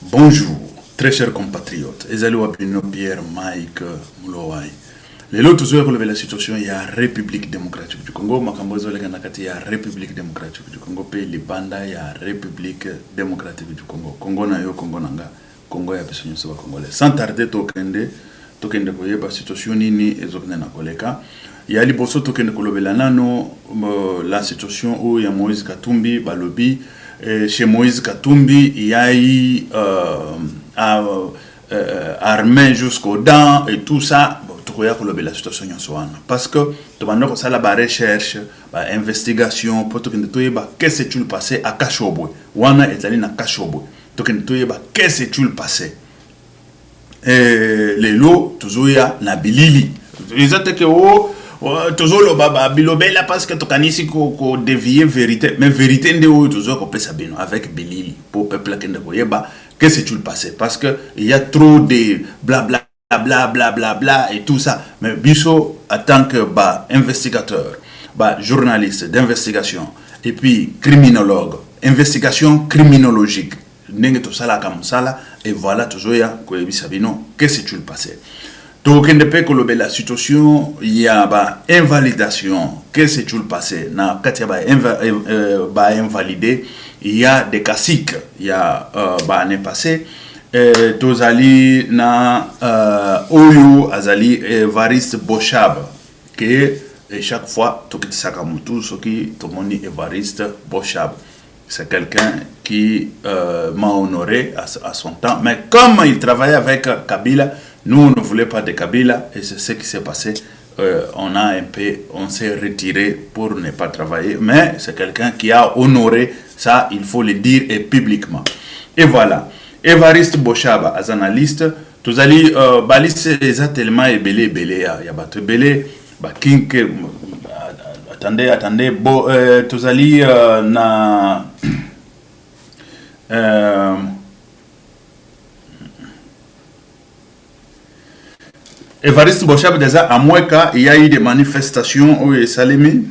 Bonjour, très chers compatriotes. Ezali Wabino Pierre Mike Mulowai. Lelo tuzoe relever la situation ya République démocratique du Congo. Makambozo lega nakati ya République démocratique du Congo pe libanda ya République démocratique du Congo. Congo na yo Congo nanga. Congo ya beso nyoso ba Congolais. Sans tarder tokende koyeba situation nini ezokende na koleka. Ya liboso tokende kolobela nano la situation où ya Moïse Katumbi balobi. Chez Moïse Katumbi, il y a eu armé jusqu'aux dents et tout ça. Tu vois que la situation est parce que tu vas ça la recherche, la investigation, pour que tu aies qu'est-ce qui s'est passé à Kachobwe. Wana est allé à Kachobwe. Tu aies qu'est-ce qui s'est passé. Les lots, tu vois na bilili. Ils ont que toujours le baba bilobela parce que tu kanisi ko dévier vérité mais vérité ndé toujours ko pesa bino avec bilili pour peuple kende ko yeba qu'est-ce qui s'est passé parce que il y a trop de blabla bla bla bla bla et tout ça mais biso en tant que investigateur journaliste d'investigation et puis criminologue investigation criminologique ndenge to sala comme ça et voilà toujours ya ko yebisa bino qu'est-ce qui s'est passé. Donc, la situation, il y a invalidation. Qu'est-ce qui s'est passé? Quand il y a invalidé, il y a des classiques. Il y a l'année passée. Tozali na Oyo Azali Evariste Boshab. Que chaque fois, tout le monde est Evariste Boshab. C'est quelqu'un qui m'a honoré à son temps. Mais comme il travaillait avec Kabila, nous, on ne voulait pas de Kabila et c'est ce qui s'est passé. On s'est retiré pour ne pas travailler. Mais c'est quelqu'un qui a honoré ça, il faut le dire et publiquement. Et voilà. Evariste Boshaba, as analyste, tous allez, baliste tellement et belé, il y a battu belé, attendez, tous allez, na. Evariste Boshab déjà à Moueka, il y a eu des manifestations où il salimi.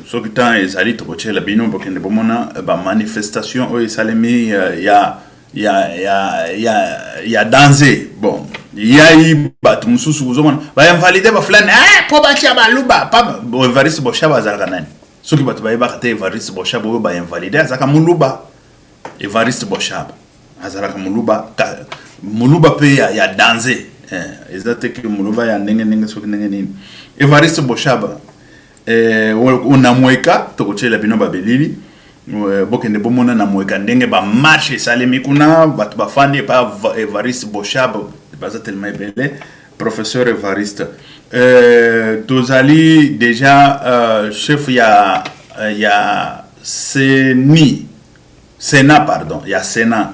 Ce qui temps ils allaient te coacher la bino pour qu'il ne bomona manifestation où il salimi il y a dansé. Bon, il y a eu batumusu suzomana. Invalidé ba flane pour batia ba luba pas Evariste Boshab azarganani. Ce qui batu ba kate Evariste Boshab ba invalidé azaka muluba. Evariste Boshab azaraka muluba pe ya dansé. Exactement que Moulouba ya ndenge soki ndenge nini Evariste Boshaba on Moueka tokoche la bino babelili bokende bomona na Moueka ndenge ba marche salemi kuna batu bafandi pa Evariste Boshaba baza tellement belé professeur Evariste tozali déjà chef ya Sénat pardon ya Sénat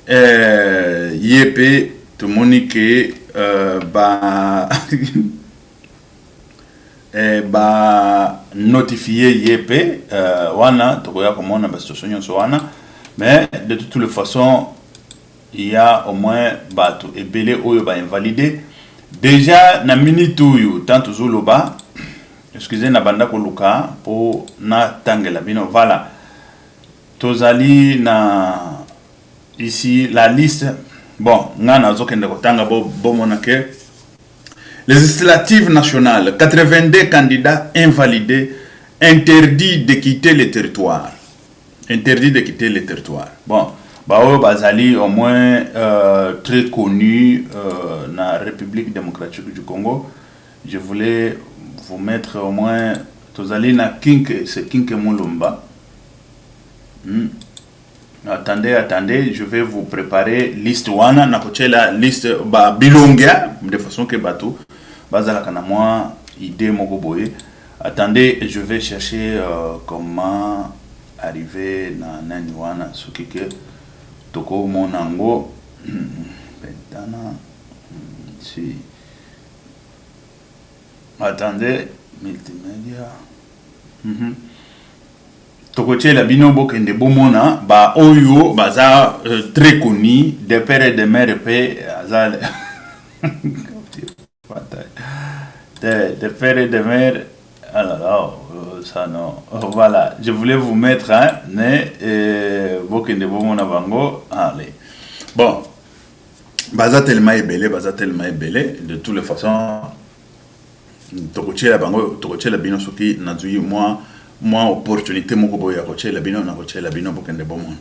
YP tout le monde qui notifié YP wana tokoya comme on a situation sur wana mais de toutes les façons il y a au moins bateau et belé oyo ba invalidé déjà na minute oyo tant zoloba excusez na banda ko luka pour na tangela bino voilà tozali na ici la liste. Bon, les législatives nationales, 82 candidats invalidés, interdits de quitter le territoire. Interdits de quitter le territoire. Bon, Bazali au moins très connu dans la République démocratique du Congo. Je voulais vous mettre au moins Tozali na Kinke, c'est Kinke Mulumba. Attendez, je vais vous préparer liste wana na la liste bilongia de façon que bateau bazala kana moi idée moko boye. Attendez, je vais chercher comment arriver na nani wana soki que toko monango pentana si attendez multimédia Tokoche la binobo kende bomona ba oyo baza très connu de père et de mère pe azal de père et de mère alors ça non voilà je voulais vous mettre mais bokende bomona bango allez Bon, baza tellement ébélé, de toutes les façons, tokoche la bango, tokoche la bino soki nazui moi opportunité moko boya koche la bino na koche la bino bokende bomon.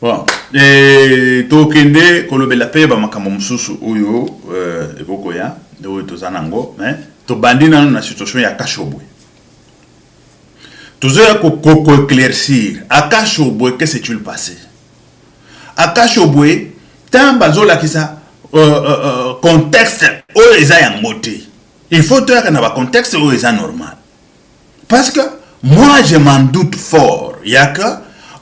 Bon, et tokende kolobela pe ba makambo mususu oyo ekokoya oyo tozanango, mais to bandina na situation ya Kashobwe. Tozoya ko éclaircir à Kashobwe que s'est-il passé? À Kashobwe tant bazola kisa contexte oyo eza ya moté. Il faut que dans le contexte où c'est normal. Parce que moi je m'en doute fort. Il y a que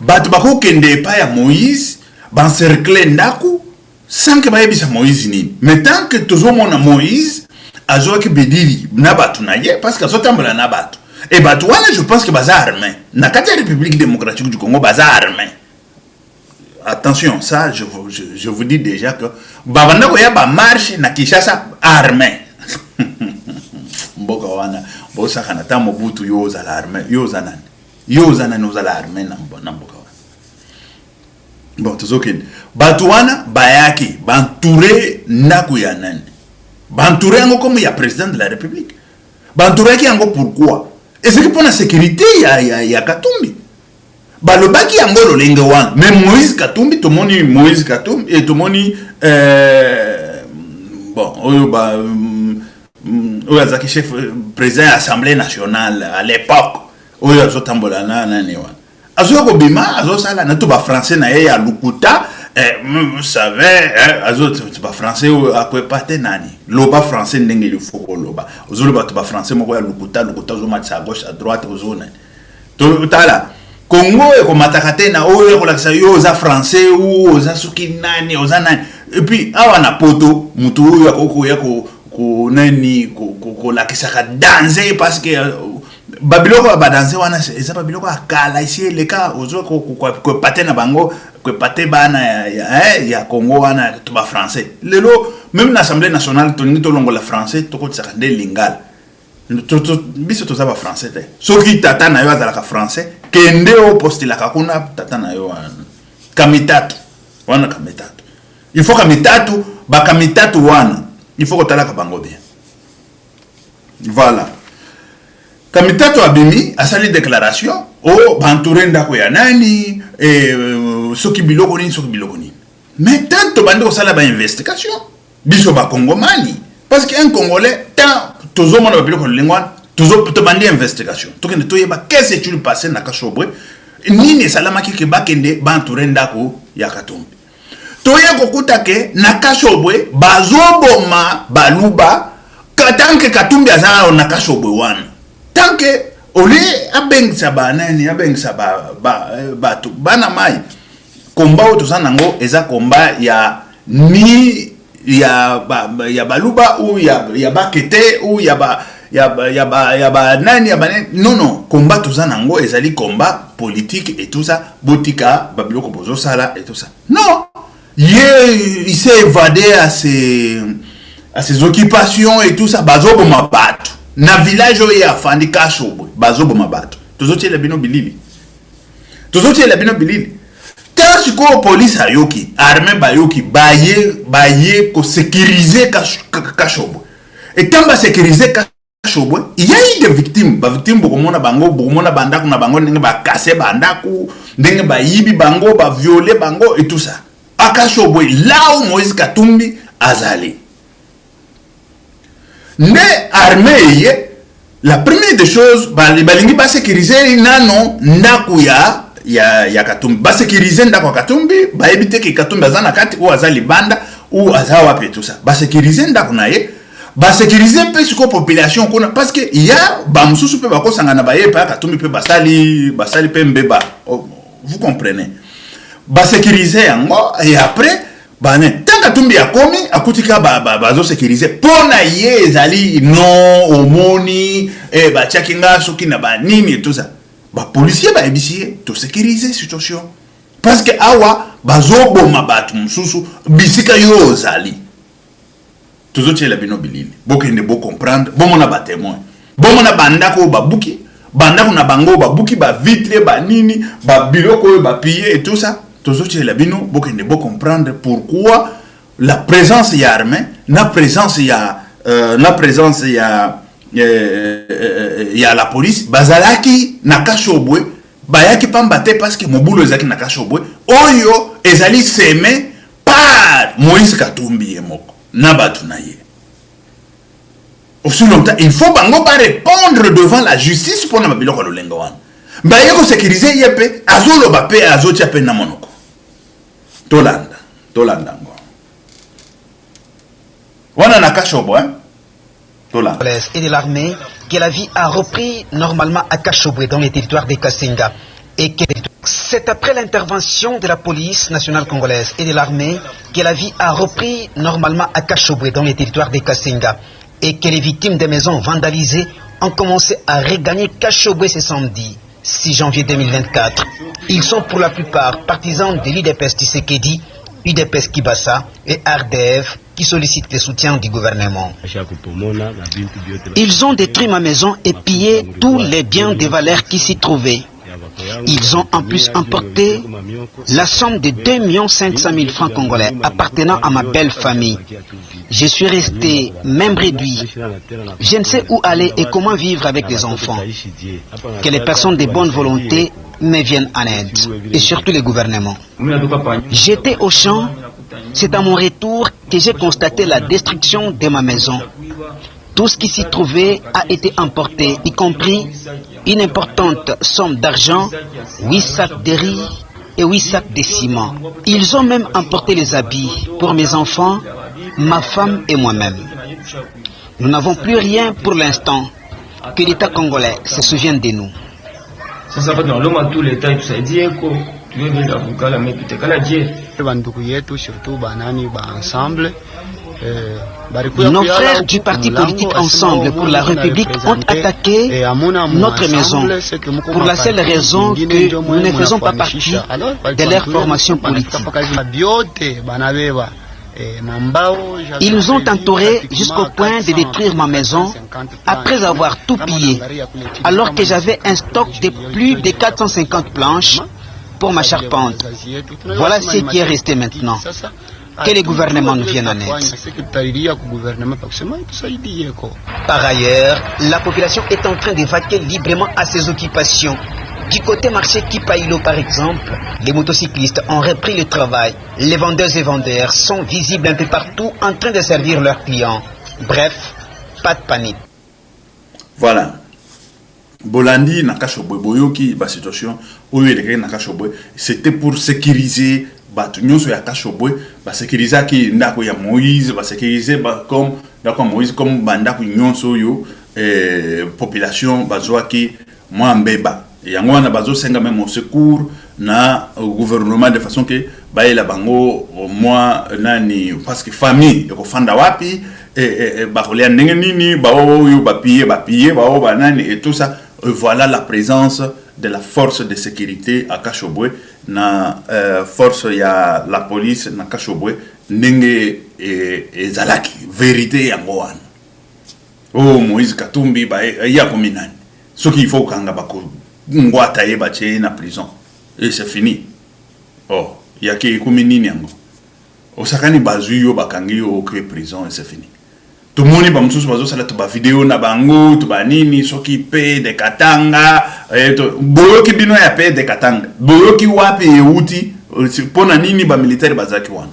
Batbako kende pa ya Moïse, bancercle ndaku, sans que baebisa Moïse ni. Mais tant que toujours mon Moïse, azo ki bedili na batu na ye, parce que sotambola na batu. Et batu wana je pense que baza armé. Na kati ya République démocratique du Congo baza armé. Attention, ça je vous dis déjà que babanda ko ya ba marche na Kinshasa armé. Mboka wana bosa kana ta Mobutu yoza l'armée yoza nani oza l'armée na mboka wana. Bon tozokende batu wana bayaki bantouré ndako ya nani bantouré yango comme ya président de la République bantouré ki yango pourquoi et c'est que pour la sécurité ya Katumbi balobaki yango lolenge wana mais Moïse Katumbi tomoni Moïse Katumbi et tomoni bon oyo ba Oyo chef président de l'Assemblée nationale à l'époque. Oyo azotambola na nani wana. Azo ko bima azo sala na to ba français na ye ya lukuta vous savez azo to ba français akwepate nani. Loba français ndenge il faut ko loba. Ozo loba to ba français moko ya lukuta zo matcha à gauche à droite ozo na. To tala Congo e ko matakate na oyo ko lakisa yo za français ou za suki nani oza nani. Et puis awa na poto mutu oyo akoko ya ko nani ko la kisaka danser parce que babiloko ba danser wana eza babiloko akala ici le cas ozo ko paté na bango ko paté bana ya Congo wana to ba français lelo même l'Assemblée nationale to ni to longo la français to ko tsaka de lingala to biso to za ba français te soki tata na yo azala ka français kende o postila ka kuna tata na yo kamitatu wana kamitatu il faut kamitatu ba kamitatu wana il faut que tu aies la bango bien. Voilà. Kamitato abimi a sali déclaration o bantouré ndako ya nani soki biloko ni. Mais tant to bande ko sala ba investigation biso ba Congomani parce qu'un Congolais tant tozo mona ba biloko lingwana tozo to bande investigation. To kende to yeba qu'est-ce qui s'est passé na Kashobwe nini salama ki ke bakende bantouré ndako ya Katumbi. Toya kokuta ke na Kashobwe bazoboma baluba katanke Katumbi azana na Kashobwe wana tanke ole abengisa banani abengisa batu bana mai komba otozana ngo eza komba ya ni ya baluba ou ya bakete ou ya ba nani ya banani non komba tozana ngo ezali komba politique et tout ça botika babiloko bozo sala et tout ça non. Il s'est évadé à ses occupations et tout ça. Bazobo mabatu. Na village où il y a Fandi Kashobwe. Bazobo mabatu. Tozotie la bino bilili. Tant que la police a yoki, armée ba yoki, baye ko sécuriser Kashobwe. Et tant ba sécuriser Kashobwe, il y a eu des victimes. Ba victimes bokomona bango, bokomona bandaku na bango ndenge ba kase bandaku, ndenge ba yibi bango, ba violer bango et tout ça. À Kashobwe, là où Moïse Katumbi azali. Ne armée, la première des choses, balingi ba sécuriser nano ndaku ya Katumbi. Ba sécuriser ndaku Katumbi, ba éviter que Katumbi azana kati ou azali banda ou azawa pe tout ça. Ba sécuriser ndaku na ye, ba sécuriser pe siko population kuna parce que il y a ba mususu pe bako sangana ba ye pa Katumbi pe basali pe mbeba. Vous comprenez? Ba sécuriser yango et après bane tant Katumbi ya komi akutika bazo sécuriser pona ye ezali non omoni ba tchakinga soki na ba nini et tout ça ba policier ba ebisier to sécuriser situation parce que awa bazo boma batu mususu bisika yo ozali tozo tshela bino bilili bokende bo comprendre bomona ba témoin bomona bandako babuki bandako na bango babuki ba vitre ba nini ba biloko ba piller et tout ça tozoche la bino bokende bo comprendre pourquoi la présence y armée na présence y a la police bazalaki na kashobwe bayaki pambate parce que mobulo ezaki na kashobwe oyo ezali semé par Moïse Katumbi yemoko na batu na ye. Aussi longtemps il faut bango pas répondre devant la justice pour na mabiloko lolenga wana baye ko sécuriser yepe azolo bape azotia pe na monoko tolanda ngo wana na kashobwe et de l'armée que la vie a repris normalement à Kashobwe dans les territoires de Kassinga. C'est après l'intervention de la police nationale congolaise et de l'armée que la vie a repris normalement à Kashobwe dans les territoires de Kassinga et que les victimes des maisons vandalisées ont commencé à regagner Kashobwe ce samedi 6 janvier 2024. Ils sont pour la plupart partisans de l'UDPS Tshisekedi, UDPS Kibasa et RDF qui sollicitent le soutien du gouvernement. Ils ont détruit ma maison et pillé tous les biens de valeur qui s'y trouvaient. Ils ont en plus emporté la somme de 2 500 000 francs congolais appartenant à ma belle famille. Je suis resté même réduit. Je ne sais où aller et comment vivre avec des enfants. Que les personnes de bonne volonté me viennent en aide, et surtout les gouvernements. J'étais au champ, c'est à mon retour que j'ai constaté la destruction de ma maison. Tout ce qui s'y trouvait a été emporté, y compris une importante somme d'argent, 8 sacs de riz et 8 sacs de ciment. Ils ont même emporté les habits pour mes enfants, ma femme et moi-même. Nous n'avons plus rien pour l'instant. Que l'État congolais se souvienne de nous. Nos frères du parti politique Ensemble pour la République ont attaqué notre maison pour la seule raison que nous ne faisons pas partie de leur formation politique. Ils nous ont entourés jusqu'au point de détruire ma maison après avoir tout pillé, alors que j'avais un stock de plus de 450 planches pour ma charpente. Voilà ce qui est resté maintenant. Que les gouvernements nous viennent en aide. Par ailleurs, la population est en train d'évacuer librement à ses occupations. Du côté marché Kipailo par exemple, les motocyclistes ont repris le travail. Les vendeuses et vendeurs sont visibles un peu partout en train de servir leurs clients. Bref, pas de panique. Voilà. Bolandi Nakashobwe Boyoki, la situation où il y a Nakashobwe, c'était pour sécuriser batu nyonso ya Kashobwe, sécuriser ki ndako ya Moïse, sécuriser comme ndako Moïse comme bandako nyonso yo population bazwa ki mwambeba. Yango wana bazo senga même au secours na gouvernement de façon que baila bango moi nani parce que famille ko fanda wapi ba kolia ndenge nini ba yo ba piller ba banani et tout ça. Voilà la présence de la force de sécurité à Kashobwe na force ya la police na Kashobwe ndenge ezalaki vérité yango wana. Oh Moïse Katumbi ba ya kominani ce qu'il faut kanga bako ngwata yeba che na prison et c'est fini. Oh yake kominini yango osakani bazuyo bakangi yo ke prison et c'est fini. Tout le monde bamsusu bazo sala to ba vidéo na bango to ba nini soki pe de Katanga boyoki bino ya pe de Katanga boyoki wapi euti pona nini ba militaire bazaki wana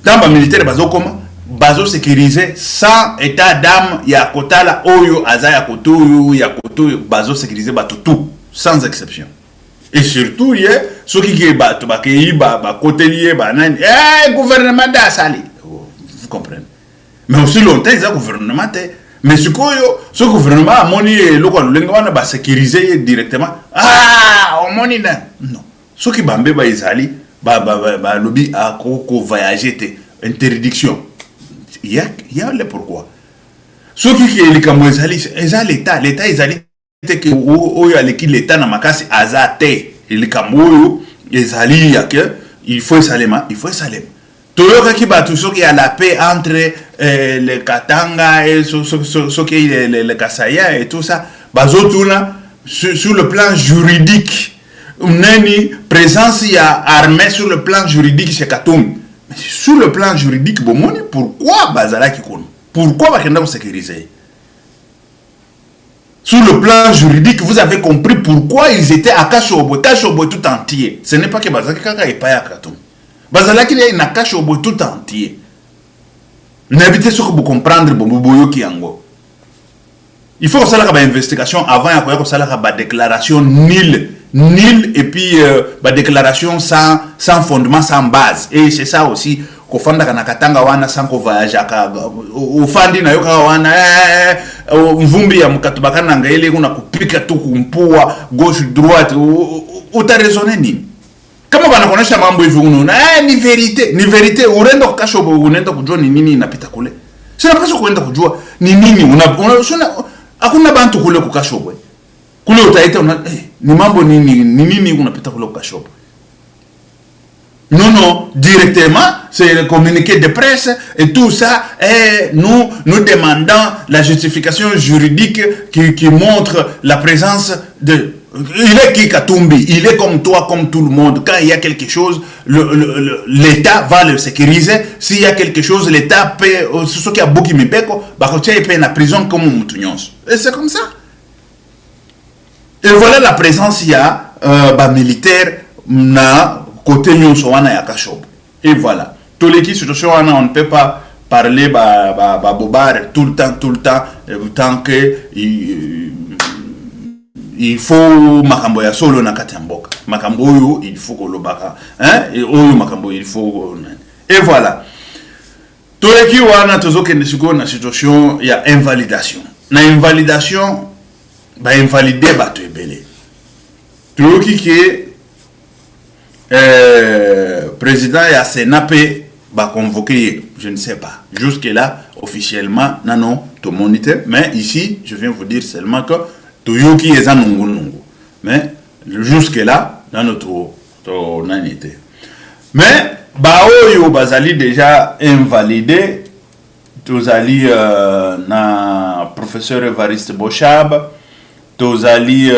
ba militaire bazo koma bazo sécuriser sans état d'âme ya kotala oyo azaya kotoyo ya kotoyo bazo sécuriser ba tout sans exception et surtout ye soki ke ba to ba ke ba kotelier ba nani gouvernement da sali vous comprenez. Mais aussi longtemps, ils ont gouvernement. Mais ce gouvernement a moni le gouvernement va sécuriser directement. Ah, on moni non. Ce qui bambe ba izali, ba lobby a ko voyager interdiction. Il y a le pourquoi. Ce qui est le camo izali, l'État izali que o ya l'État na makasi azate. Le camo izali ya que il faut salema. Toyoka ki batu soki a la paix entre le Katanga et soki le Kasaya et tout ça bazotuna sur le plan juridique nani présence il y a armée sur le plan juridique chez Katumbi. Mais sur le plan juridique bomoni pourquoi bazala ki kono? Pourquoi bakenda ko sécuriser? Sur le plan juridique, vous avez compris pourquoi ils étaient à Kashobo tout entier. Ce n'est pas que Bazalaki Kaka est pas à Katum. Bazalaki est à Kashobo tout entier. N'habitez ce que vous comprendre, Boboyo Kiango. Il faut que ça ait une investigation avant que ça ait une déclaration nulle et puis une déclaration sans fondement, sans base. Et c'est ça aussi. Kofanda kana katanga wana sanko voyage aka ufandi na yoka wana mvumbi ya mkatubaka na ngaile kuna kupika tu kumpua gauche droite uta raisonner nini kama bana konesha mambo hivi unaona ni verite urenda kukasho unaenda kujua ni nini inapita kule sina pesa kuenda kujua ni nini una hakuna bantu kule kukasho kule utaita ni mambo nini unapita kule kukasho. Non, directement, c'est le communiqué de presse et tout ça, et nous demandons la justification juridique qui montre la présence de... Il est qui Katumbi, il est comme toi, comme tout le monde. Quand il y a quelque chose, l'État va le sécuriser. S'il y a quelque chose, l'État paie, ce qui a beaucoup de peko, il paie la prison comme Moutounions. Et c'est comme ça. Et voilà la présence, il y a militaire, côté Nyonsoana ya Kashobo. Et voilà. Tous les qui situation on ne peut pas parler bobar tout le temps tant que il faut makambo ya solo na katamboka. Makambo yo il faut ko lobaka, hein? Et oyo makambo il faut et voilà. Tous les qui wana tozoke ndisiko na situation ya invalidation. Na invalidation invalider bato ebele. Tout qui président ya Sénapé va convoquer, je ne sais pas. Jusque-là, officiellement, non, tout moniteur. Mais ici, je viens vous dire seulement que tout yuki est un nungu. Mais jusque-là, dans notre nanité. Mais, Baoyo Bazali déjà invalidé. Tous ali na professeur Evariste Bochab. Tous ali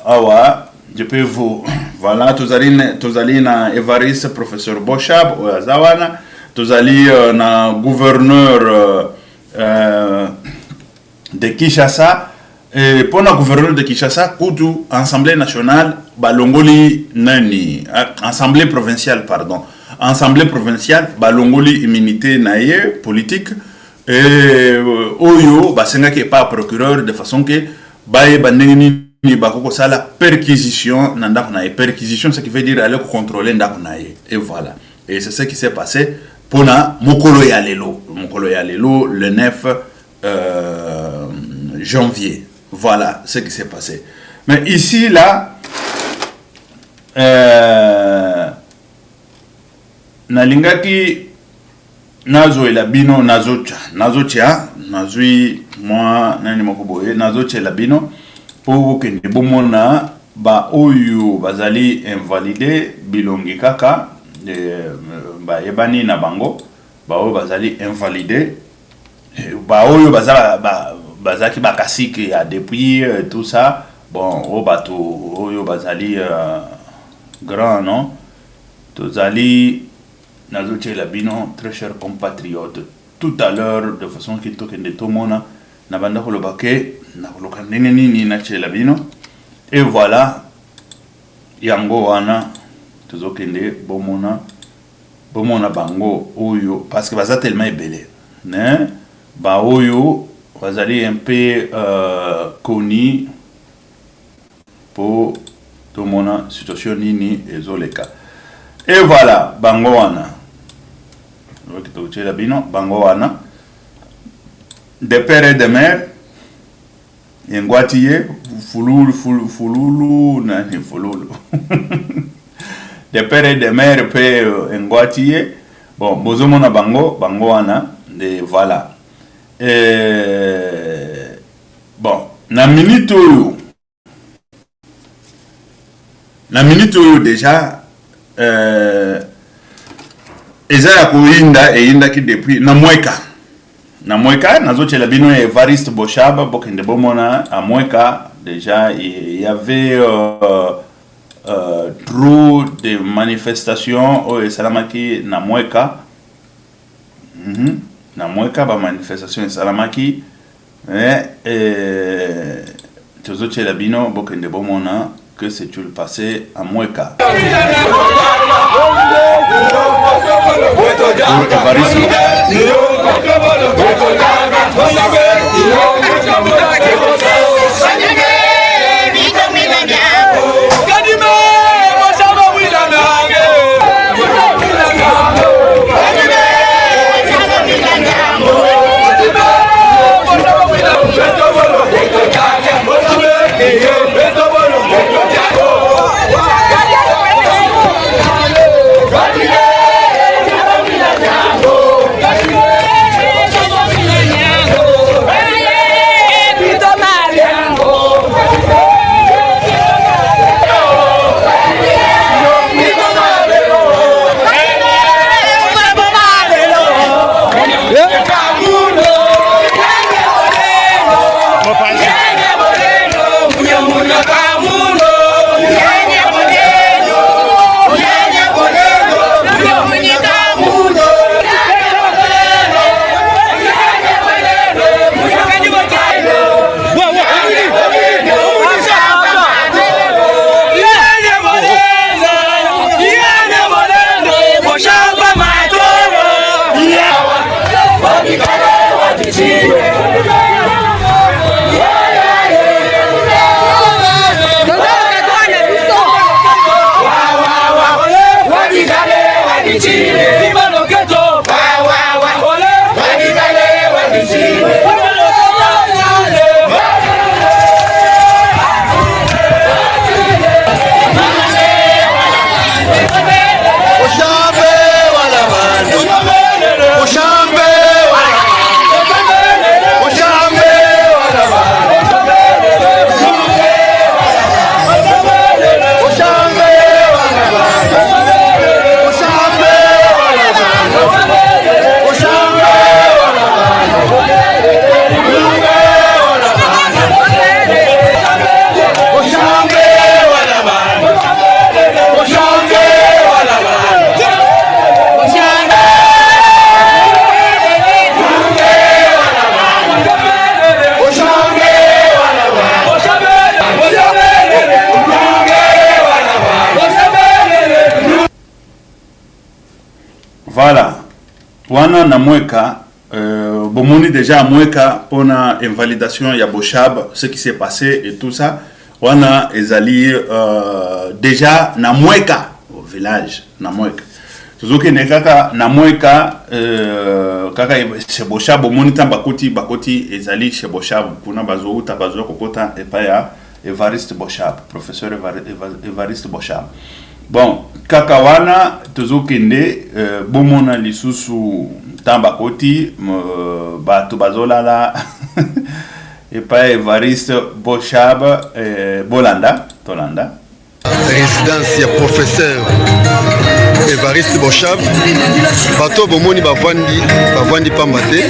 awa. Je peux vous... Voilà, tous allez na Evariste, professeur Bochab, ou Azawana. Tous allez na gouverneur de Kinshasa. Et pour le gouverneur de Kinshasa, Koutou, Assemblée nationale, Balongoli Nani, Assemblée provinciale, pardon. Assemblée provinciale, Balongoli immunité naïe, politique. Et Oyo, Basenga qui n'est pas procureur, de façon que Baye Baneni. La perquisition, perquisition, ce qui veut dire aller contrôler Ndakunaye. Et voilà. Et c'est ce qui s'est passé pour Mokolo Yalelo le 9 janvier. Voilà ce qui s'est passé. Mais ici, là, Nalingaki Nazo et Labino, Nazocha, Nazui, moi, Nani Mokoboye, Nazocha et Labino. Pour que nous bomona ba oyo bazali invalidé bilongi kaka ba yebani na bango ba oyo bazali invalidé ba oyo bazaki bakasiki ya depuis tout ça bon o bato oyo bazali grand non tozali nazoche labino très cher compatriote tout à l'heure de façon qu'il toque de tout mona na banda ko lobake na koloka nini na chela bino et voilà yango wana tozokende bomona bango oyo parce que baza tellement ebele né ba oyo bazali un peu connu pour tout mona situation nini ezoleka et voilà bango wana donc chela bino bango wana de père et de mère Ngwatiye fululu nani fululu de père et de mère pe Ngwatiye bon bozomona bango wana de voilà bon na minute oyo déjà eza ya kuinda einda ki depuis na Mweka, nazoche la bino Evariste Bochab, bokende bomona à Mweka, déjà il y avait trop de manifestations et salamaki na mweka na mweka ba manifestation et salamaki tozo la bino bokende bomona que c'est tout le passé à mweka Voilà. Wana na mweka bomoni déjà mweka pona invalidation ya Boshab, ce qui s'est passé et tout ça. Wana ezali déjà na mweka au village na mweka. Tuzoke ne kaka na mweka kaka chez Boshab bomoni bakoti ezali chez Boshab kuna bazo kokota epa ya Evariste Boshab, professeur Evariste Boshab. Bon, kakawana tozokende bomona lisusu tambakoti bato bazolala epa Evariste Boshab Tolanda résidence ya professeur Evariste Boshab bato bomoni bavandi pamba te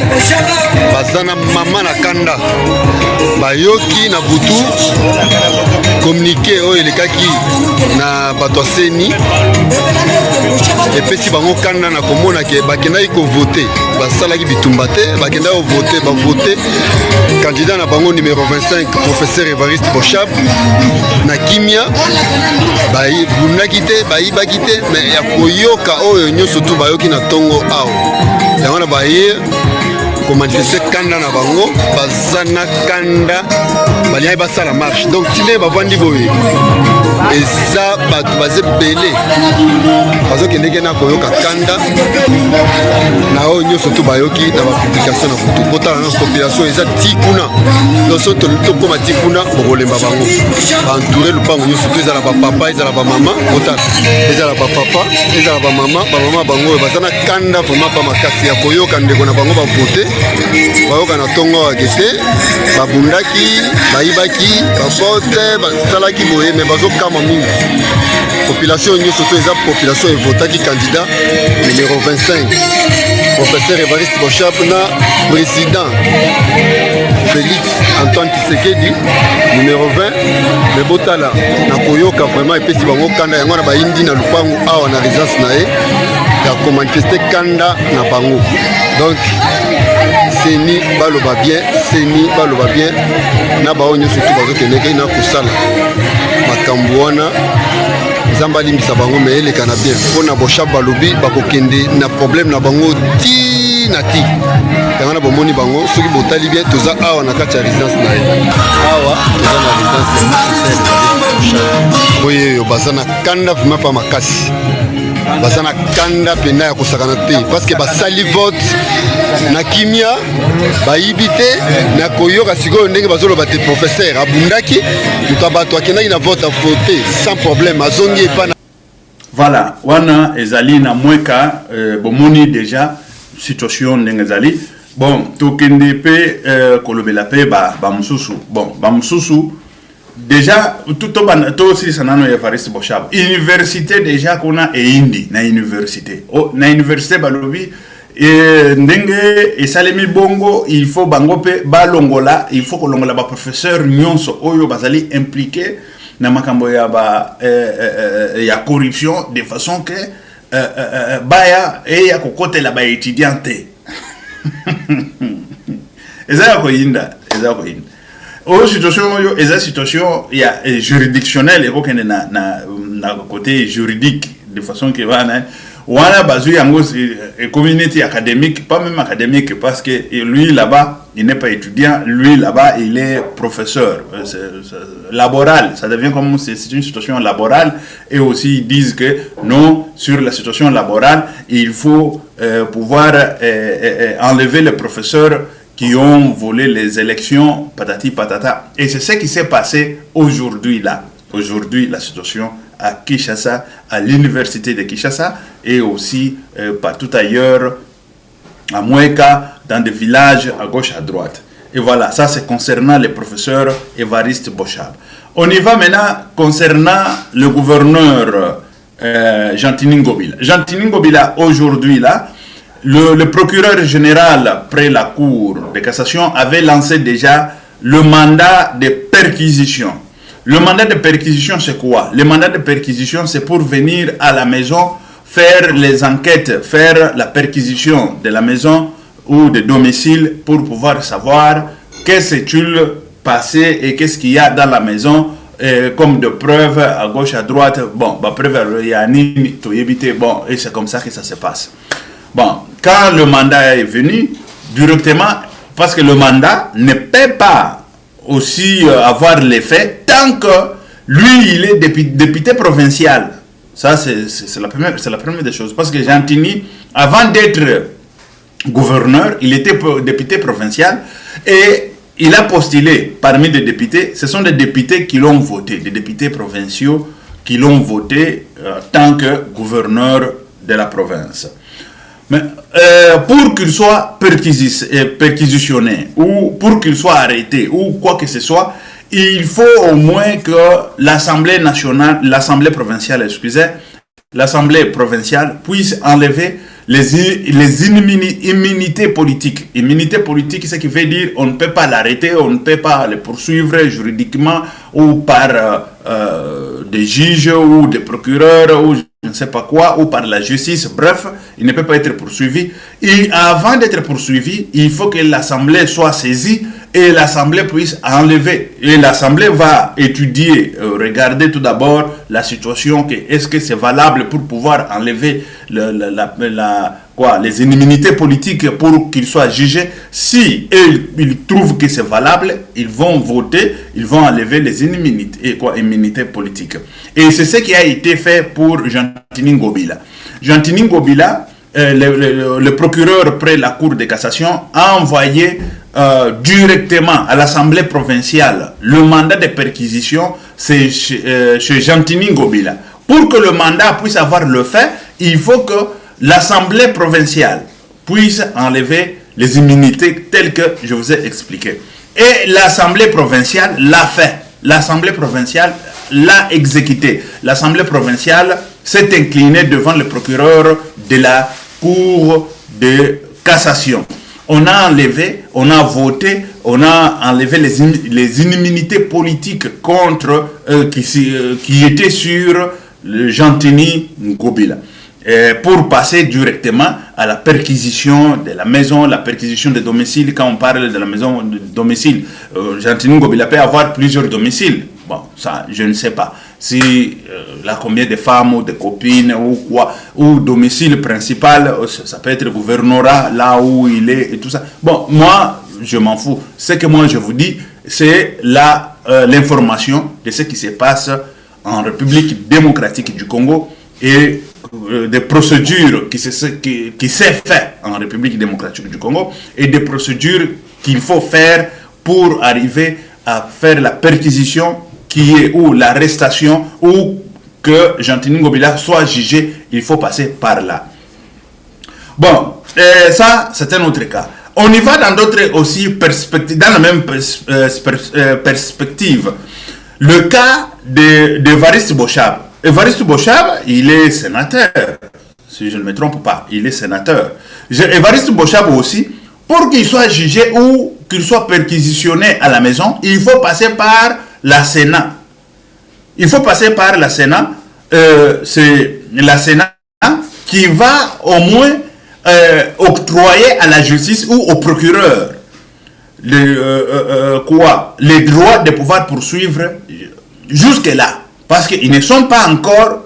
bazana mama na kanda bayoki na butu communiqué oyo elekaki na bato aseni epesi bango kanda na komona ke bakendaki kovote basalaki bitumba te bakendaki kovote bavote candidat na bango numéro 25 professeur Evariste Boshab na kimia babundaki te bayibaki te me ya koyoka oyo nyonso tu bayoki na ntongo awa yango na baye komanifeste kanda na bango baza na kanda baliaki basala marche donc tine bavandi boye eza bato baza ebele bazokendeki na koyoka kanda na oyo nyonso tu bayoki na bapublikation na butu potala na population eza ti kuna nyonso tokóma ti kuna bokolemba bango baentoure lupango nyonso tu ezala bapapa ezala bamama potala ezala bapapa ezala bamama bango oyo baza na kanda vraimen pa makasi ya koyoka ndeko na bango bavote bayoka na ntongo awa kete babundaki bayibaki bafote basalaki boye me bazokama mingi population nyonso to eza population evotaki candidat numéro 25 professeur Evariste Boshab na président Félix Antoine Tshisekedi numéro 20 mais botala na koyoka vraiment epesi bango kanda yango na baindi na lupango awa na résidence na ye ya komanifeste kanda na bango donc seni baloba bien na bao nyonso tu bazokendeke na kosala makambo wana nzambe alimbisa bango me eleka na bien mpona boshab balobi bakokende na problème na bango ti na ti yango na bomoni bango soki botali bien toza awa na kati ya résidence na ye awa toza na résidence oyo baza na kanda vraimen pa makasi baza na kanda mpenda ya kosakana te parce que basali vote na kimia bayibi te na koyoka sikoyo ndenge bazoloba te professeur abundaki luka bato akendaki na vote avote sans problème azongi epa na voilà wana ezali na mweka bomoni déjà situation ndenge ezali bon tokende pe kolobela pe ba mususu bon ba mususu déjà tout aussi sanano Evariste Boshab université déjà kona eindi na université na université balobi ndenge esalemi bongo il faut bango pe balongola il faut kolongola ba professeur nyonso oyo bazali impliqué na makambo ya ba ya corruption de façon que baya ya kokotela ba étudiante eza ko yinda au situation yo eza situation ya juridictionnelle et aucun na côté juridique de façon que voilà bazu yango communauté académique pas même académique parce que lui là-bas il n'est pas étudiant lui là-bas il est professeur laboral ça devient comme c'est une situation laborale et aussi ils disent que non sur la situation laborale il faut pouvoir enlever les professeurs qui ont volé les élections, patati patata. Et c'est ce qui s'est passé aujourd'hui là. Aujourd'hui, la situation à Kinshasa, à l'université de Kinshasa, et aussi partout ailleurs, à Mweka, dans des villages à gauche, à droite. Et voilà, ça c'est concernant les professeurs Evariste Boshab. On y va maintenant concernant le gouverneur Jean-Tini Ngobila. Jean-Tini Ngobila, aujourd'hui là, le procureur général près la Cour de cassation avait lancé déjà le mandat de perquisition. Le mandat de perquisition, c'est quoi? Le mandat de perquisition, c'est pour venir à la maison, faire les enquêtes, faire la perquisition de la maison ou de domicile pour pouvoir savoir qu'est-ce qu'il passé et qu'est-ce qu'il y a dans la maison comme de preuves à gauche, à droite. Bon, bah, preuve, il y a ni éviter. Bon, et c'est comme ça que ça se passe. Bon, quand le mandat est venu, directement, parce que le mandat ne peut pas aussi avoir l'effet tant que lui, il est député provincial. Ça, c'est la première des choses. Parce que Jean-Tini, avant d'être gouverneur, il était député provincial et il a postulé parmi des députés. Ce sont des députés qui l'ont voté, des députés provinciaux qui l'ont voté tant que gouverneur de la province. Mais pour qu'il soit perquisitionné ou pour qu'il soit arrêté ou quoi que ce soit, il faut au moins que l'Assemblée nationale, l'Assemblée provinciale, l'Assemblée provinciale puisse enlever les immunités politiques. Immunité politique, ce qui veut dire on ne peut pas l'arrêter, on ne peut pas le poursuivre juridiquement ou par des juges ou des procureurs ou je ne sais pas quoi, ou par la justice, bref, il ne peut pas être poursuivi. Et avant d'être poursuivi, il faut que l'Assemblée soit saisie et l'Assemblée puisse enlever. Et l'Assemblée va étudier, regarder tout d'abord la situation, est-ce que c'est valable pour pouvoir enlever les immunités politiques pour qu'ils soient jugés. Si ils trouvent que c'est valable, ils vont voter, ils vont enlever les immunités politiques. Et c'est ce qui a été fait pour Jean-Tini Ngobila. Jean-Tini Ngobila, le procureur près la Cour de cassation, a envoyé directement à l'Assemblée provinciale le mandat de perquisition chez Jean-Tini Ngobila. Pour que le mandat puisse avoir le fait, il faut que l'Assemblée provinciale puisse enlever les immunités telles que je vous ai expliqué. Et l'Assemblée provinciale l'a fait. L'Assemblée provinciale l'a exécuté. L'Assemblée provinciale s'est inclinée devant le procureur de la Cour de cassation. On a enlevé, on a voté, on a enlevé les immunités politiques contre qui étaient sur le Gentini Ngobila. Pour passer directement à la perquisition de la maison, la perquisition des domiciles. Quand on parle de la maison de domicile, Gentini Ngobila peut avoir plusieurs domiciles. Bon, ça, je ne sais pas. Si là, combien de femmes ou de copines ou quoi, ou domicile principal, ça peut être le gouvernorat, là où il est et tout ça. Bon, moi, je m'en fous. Ce que moi, je vous dis, c'est l'information de ce qui se passe en République démocratique du Congo et des procédures qui s'est fait en République démocratique du Congo et des procédures qu'il faut faire pour arriver à faire la perquisition qui est ou l'arrestation ou que Gentini Ngobila soit jugé, il faut passer par là. Bon, ça c'est un autre cas. On y va dans d'autres aussi perspectives, dans la même perspective. Le cas d'Evariste Bochab. Evariste Bochab, il est sénateur, si je ne me trompe pas, il est sénateur. Evariste Bochab aussi, pour qu'il soit jugé ou qu'il soit perquisitionné à la maison, il faut passer par la Sénat. Il faut passer par la Sénat. C'est la Sénat qui va au moins octroyer à la justice ou au procureur les droits de pouvoir poursuivre jusque-là. Parce qu'ils ne sont pas encore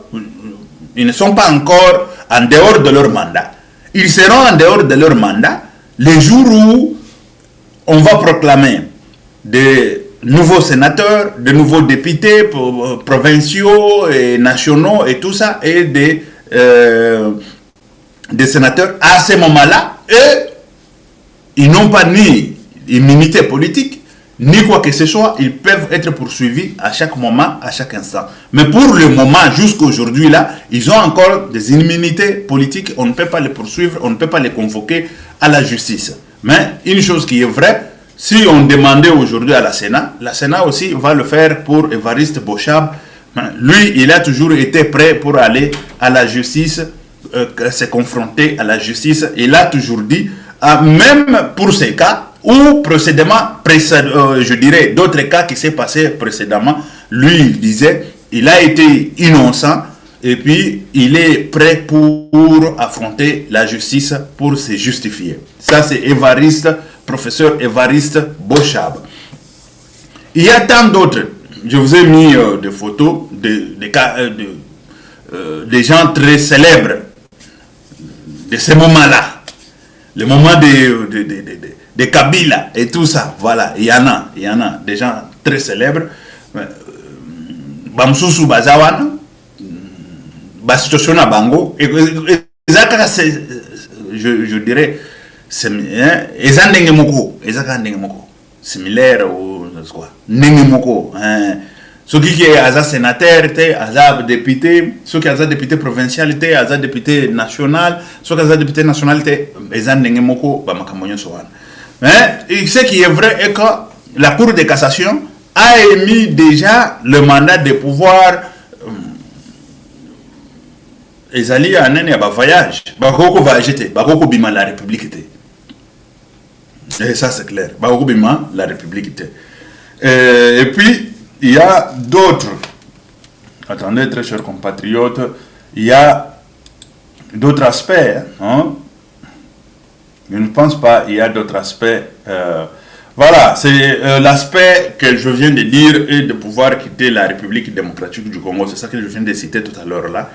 en dehors de leur mandat. Ils seront en dehors de leur mandat les jours où on va proclamer des nouveaux sénateurs, de nouveaux députés provinciaux et nationaux et tout ça, et des sénateurs. À ce moment-là, eux, ils n'ont pas ni immunité politique, ni quoi que ce soit, ils peuvent être poursuivis à chaque moment, à chaque instant. Mais pour le moment, jusqu'à aujourd'hui, là, ils ont encore des immunités politiques, on ne peut pas les poursuivre, on ne peut pas les convoquer à la justice. Mais une chose qui est vraie, si on demandait aujourd'hui à la Sénat aussi va le faire pour Evariste Bochab. Lui, il a toujours été prêt pour aller à la justice, se confronter à la justice. Il a toujours dit, même pour ces cas, ou précédemment, je dirais, d'autres cas qui s'est passé précédemment, lui, il disait, il a été innocent et puis il est prêt pour affronter la justice, pour se justifier. Ça, c'est professeur Evariste Bochab. Il y a tant d'autres. Je vous ai mis des photos des gens très célèbres de ces moments-là. Le moment de Kabila et tout ça. Voilà, il y en a des gens très célèbres. Bamsusu Bazawana, Bastosona Bango, je dirais, similaire ou quoi, Nengemoko. Ceux qui sont sénateurs, sont députés, ceux qui sont députés provinciaux, sont députés nationaux, ceux qui sont députés nationaux, sont Nengemoko, Bamakamonion Sohan. Mais ce qui est vrai est que la Cour de cassation a émis déjà le mandat de pouvoir ezali anene ba voyage bakoko va jeter bakoko bima la République était. Et ça c'est clair, bakoko bima la République était. Et puis il y a d'autres, attendez très chers compatriotes, il y a d'autres aspects, hein? Je ne pense pas, il y a d'autres aspects. Voilà, c'est l'aspect que je viens de dire et de pouvoir quitter la République démocratique du Congo. C'est ça que je viens de citer tout à l'heure là.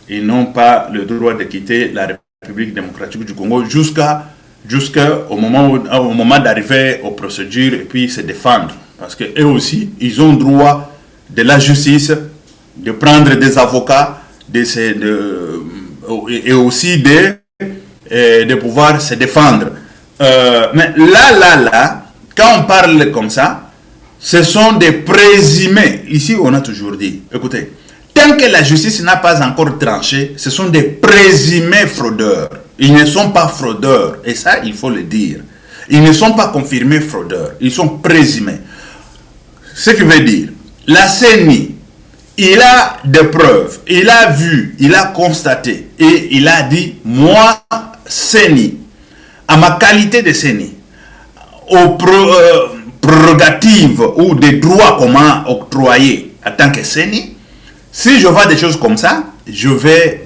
Ils n'ont pas le droit de quitter la République démocratique du Congo jusqu'au moment d'arriver aux procédures et puis se défendre. Parce qu'eux aussi, ils ont droit de la justice, de prendre des avocats et aussi de pouvoir se défendre. Mais là, quand on parle comme ça, ce sont des présumés. Ici, on a toujours dit, écoutez, tant que la justice n'a pas encore tranché, ce sont des présumés fraudeurs. Ils ne sont pas fraudeurs. Et ça, il faut le dire. Ils ne sont pas confirmés fraudeurs. Ils sont présumés. Ce qui veut dire, la CENI, il a des preuves, il a vu, il a constaté et il a dit, moi, CENI, à ma qualité de CENI, aux prérogatives ou des droits qu'on m'a octroyés en tant que CENI, si je vois des choses comme ça, je vais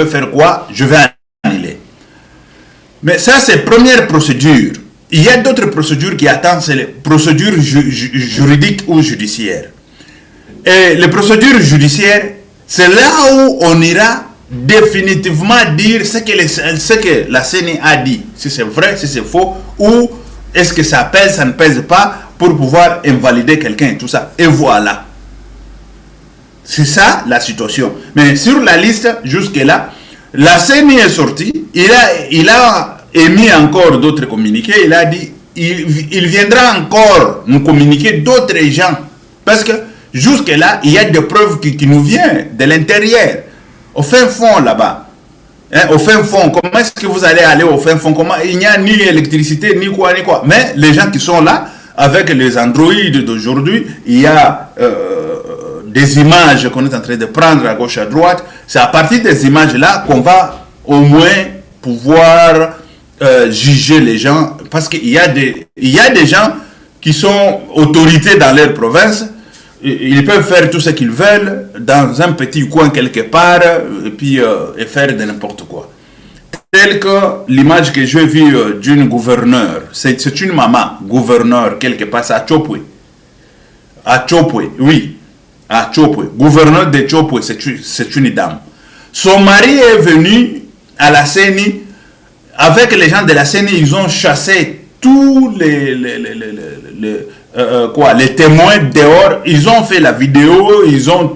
faire quoi? Je vais annuler. Mais ça, c'est la première procédure. Il y a d'autres procédures qui attendent, c'est les procédures juridiques ou judiciaires. Et les procédures judiciaires, c'est là où on ira définitivement dire ce que la CENI a dit, si c'est vrai, si c'est faux, ou est-ce que ça pèse, ça ne pèse pas, pour pouvoir invalider quelqu'un et tout ça. Et voilà. C'est ça la situation. Mais sur la liste, jusque-là, la CENI est sortie, il a émis encore d'autres communiqués, il a dit, il viendra encore nous communiquer d'autres gens. Parce que jusque-là, il y a des preuves qui nous viennent de l'intérieur. Au fin fond, là-bas. Hein, au fin fond, comment est-ce que vous allez aller au fin fond? Comment? Il n'y a ni électricité, ni quoi, ni quoi. Mais les gens qui sont là, avec les androïdes d'aujourd'hui, il y a des images qu'on est en train de prendre à gauche, à droite. C'est à partir des images-là qu'on va au moins pouvoir juger les gens. Parce qu'il y a des gens qui sont autorités dans leur province. Ils peuvent faire tout ce qu'ils veulent dans un petit coin quelque part et puis et faire de n'importe quoi. Tel que l'image que j'ai vue d'une gouverneure, c'est une maman gouverneure quelque part, c'est à Chopwe. À Chopwe, oui, à Chopwe. Gouverneur de Chopwe, c'est une dame. Son mari est venu à la CENI, avec les gens de la CENI, ils ont chassé tous les témoins dehors, ils ont fait la vidéo, ils ont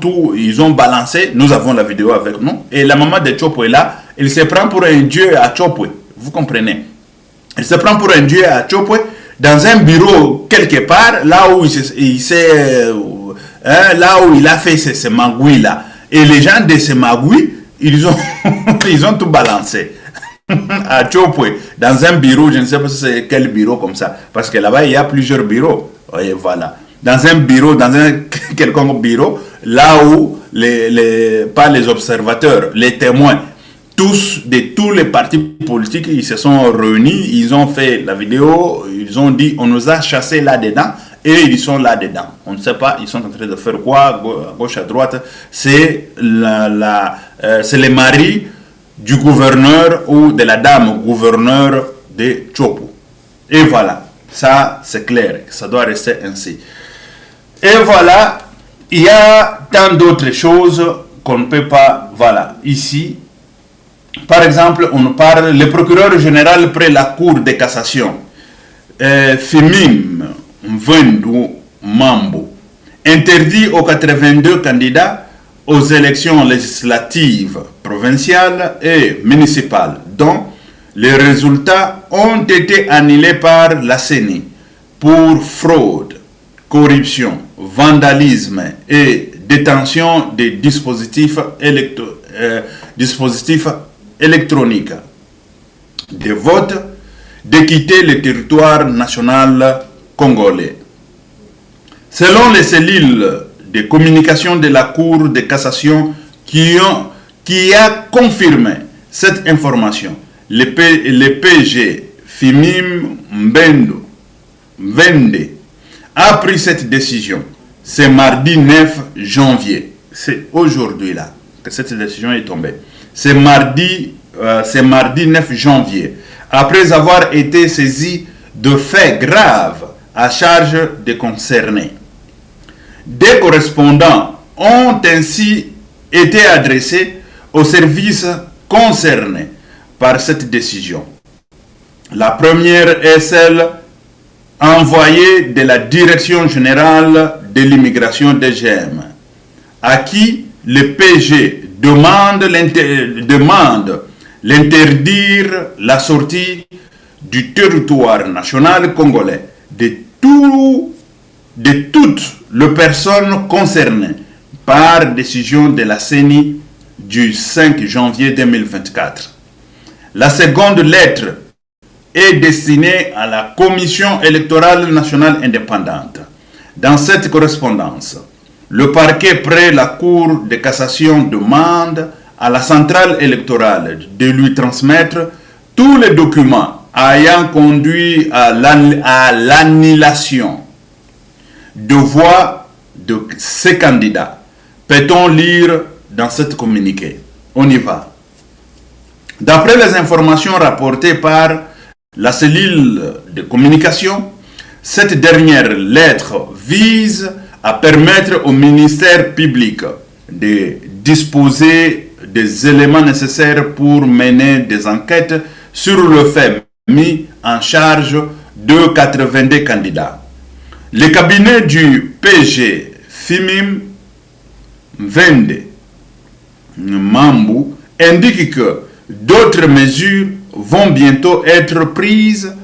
balancé, nous avons la vidéo avec nous, et la maman de Chopwe là, il se prend pour un dieu à Chopwe, vous comprenez? Il se prend pour un dieu à Chopwe, dans un bureau quelque part, là où il a fait ces magouilles là, et les gens de ces magouilles, ils ont tout balancé. À Chopwe, dans un bureau, je ne sais pas si c'est quel bureau comme ça, parce que là-bas il y a plusieurs bureaux. Et voilà. Dans un bureau, dans un quelconque bureau, là où pas les observateurs, les témoins, de tous les partis politiques, ils se sont réunis, ils ont fait la vidéo, ils ont dit on nous a chassés là-dedans et ils sont là-dedans. On ne sait pas, ils sont en train de faire quoi, à gauche, à droite. C'est le mari du gouverneur ou de la dame gouverneur de Chopo. Et voilà. Ça, c'est clair, ça doit rester ainsi. Et voilà, il y a tant d'autres choses qu'on ne peut pas, voilà, ici. Par exemple, on parle, le procureur général près la Cour de cassation, Fimim Mvendu Mambo, interdit aux 82 candidats aux élections législatives, provinciales et municipales, dont les résultats ont été annulés par la CENI pour fraude, corruption, vandalisme et détention des dispositifs électroniques de vote, de quitter le territoire national congolais. Selon les cellules de communication de la Cour de cassation qui a confirmé cette information, le PG Fimim Mvende a pris cette décision. C'est mardi 9 janvier. C'est aujourd'hui là que cette décision est tombée. C'est mardi 9 janvier. Après avoir été saisi de faits graves à charge des concernés. Des correspondants ont ainsi été adressés aux services concernés par cette décision. La première est celle envoyée de la Direction générale de l'immigration DGM, à qui le PG demande l'interdire la sortie du territoire national congolais de toutes les personnes concernées par décision de la CENI du 5 janvier 2024. La seconde lettre est destinée à la Commission électorale nationale indépendante. Dans cette correspondance, le parquet près la Cour de cassation demande à la centrale électorale de lui transmettre tous les documents ayant conduit à l'annulation de voix de ces candidats, peut-on lire dans cette communiqué. On y va. D'après les informations rapportées par la cellule de communication, cette dernière lettre vise à permettre au ministère public de disposer des éléments nécessaires pour mener des enquêtes sur le fait mis en charge de 82 candidats. Le cabinet du PG Fimim Vende Mambu indique que d'autres mesures vont bientôt être prises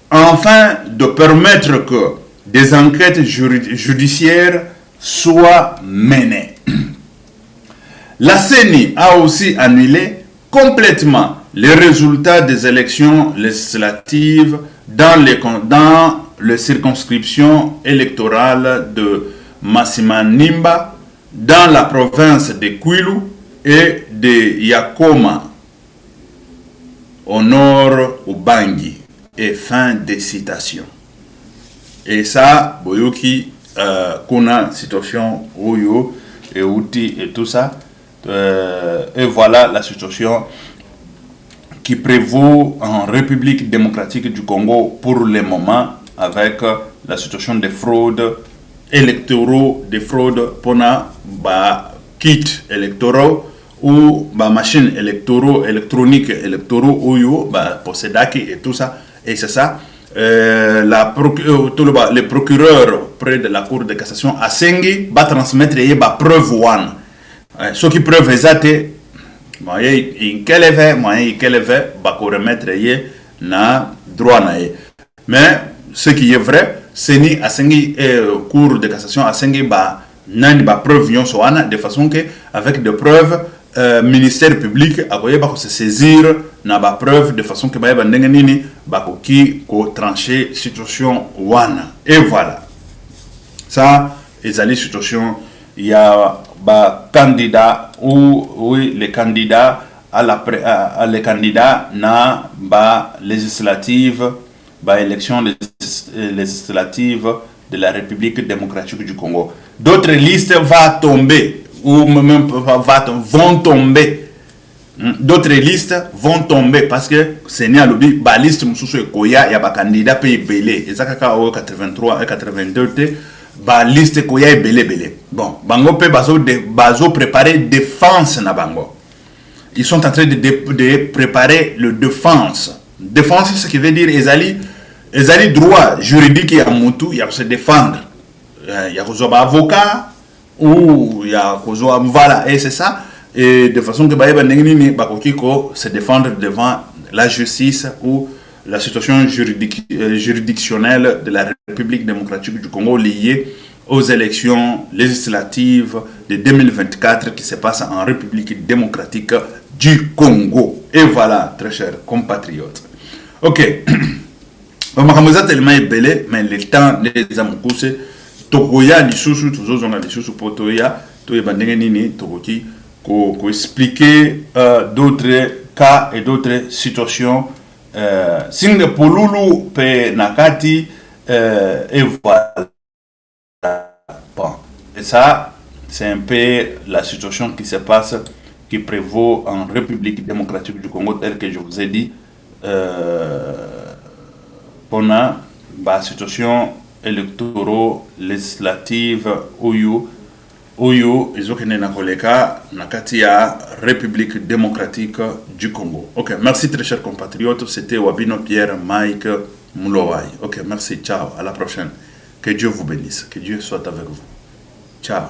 afin de permettre que des enquêtes judiciaires soient menées. La CENI a aussi annulé complètement les résultats des élections législatives dans les circonscriptions électorales de Masimanimba, dans la province de Kwilu et de Yakoma, au nord Ubangi. Et fin des citations. Et ça, Boyoki, Kuna, situation, Oyo, et Outi, et tout ça. Et voilà la situation qui prévaut en République démocratique du Congo pour le moment, avec la situation des fraudes électoraux, des fraudes pour kit électoraux ou machines électroniques électoraux ou possédaki et tout ça. Et c'est ça. Le procureur près de la Cour de cassation à Sengi va transmettre les preuves one. Ce qui preuve exacte, il va remettre na droit na. Mais ce qui est vrai, c'est ni à Sengi Cour de cassation à Sengi nani ba preuve yon soana de façon que avec des preuves ministère public a se saisir na ba preuve de façon que ba ndenge nini ba ko trancher situation wana. Et voilà, ça ezali situation. Il y a ba candidat ou oui les candidats à les candidats na ba législative ba élection législative de la République démocratique du Congo. D'autres listes vont tomber ou même vont tomber. D'autres listes vont tomber parce que c'est né à l'oubli. La liste Moussoussou Koya, il y a des candidats pays belé. Et ça, 83 et 82, la liste Koya est belé. Bon, Bango peut bazo préparer défense na Bango. Ils sont en train de préparer le défense. Défense, c'est ce qui veut dire ezali droit juridique à Moutou, il y a se défendre. Il y a un avocat ou il y a voilà, et c'est ça. Et de façon que se défendre devant la justice ou la situation juridictionnelle de la République démocratique du Congo liée aux élections législatives de 2024 qui se passent en République démocratique du Congo. Et voilà, très chers compatriotes. Ok. Tellement belé, mais le temps les amoukouse tokoya lisusu toujours on a lisusu potoya to ebandenge nini tokoki ko expliquer d'autres cas et d'autres situations singe polulu pe nakati et voilà. Bon, et ça c'est un peu la situation qui se passe, qui prévaut en République démocratique du Congo, tel que je vous ai dit. On a la situation électorale législative Oyo Izokene Nakoleka Nakatia République démocratique du Congo. Ok, merci très chers compatriotes. C'était Wabino Pierre Mike Moulowai. Ok, merci, ciao, à la prochaine. Que Dieu vous bénisse, que Dieu soit avec vous. Ciao.